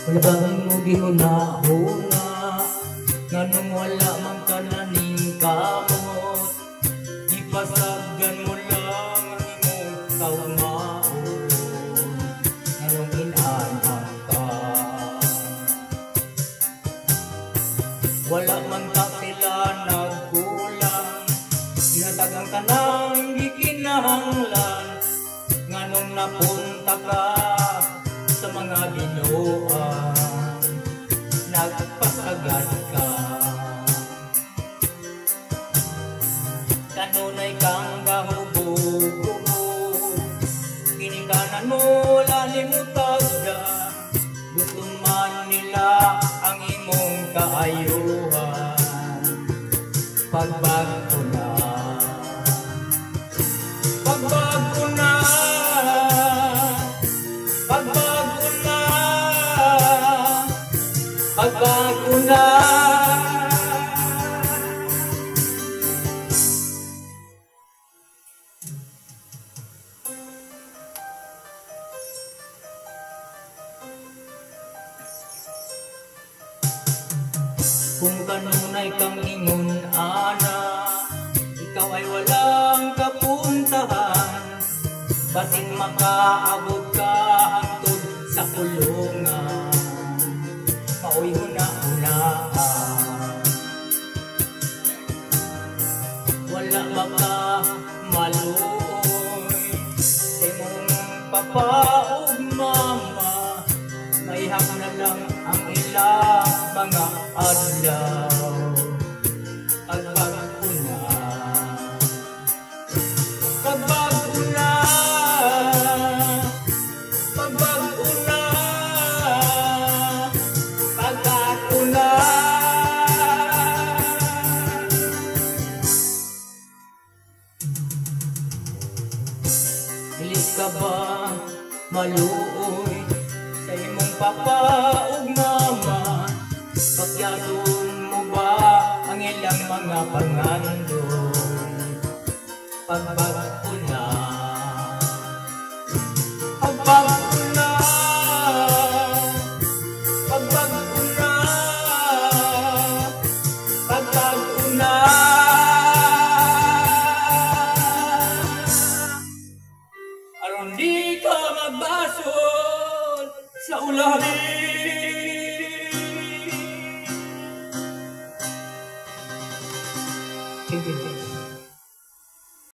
Wala bang gihuna-huna nganong wala man ka naning kamot, ipasagdan mo lang ang imong kaugmaon nganong inanang ka. Wala man ka sila nagkulang, ginatagang tanang gikinahanglan nganong napunta ka sa mga binuang, nagpasagad ka. Kanunay kang gahubo-hubo, ginikanan mo lalimutag ka. Gusto man nila ang imong kaayuhan, pagbago na, pagbago na, pagbago na, pagbago na. Kung kanunay kang ingon ana, ikaw ay walang kapuntahan, basin makaabot ka hangtod sa kulungan, maoy huna-hunaan. Wala ba ka maluoy sa imong papa o mama, maihap na lang ang ilang mga adlaw, pagbago na, pagbago na, pagbago na, pagbago na. Dili ka ba maluoy sa imong papa ug mama, pagyason mo ba ang ilang mga pangandon, pagbago na, pagbago na, pagbago na, pagbago na. Aron di ka magbasol sa ulahin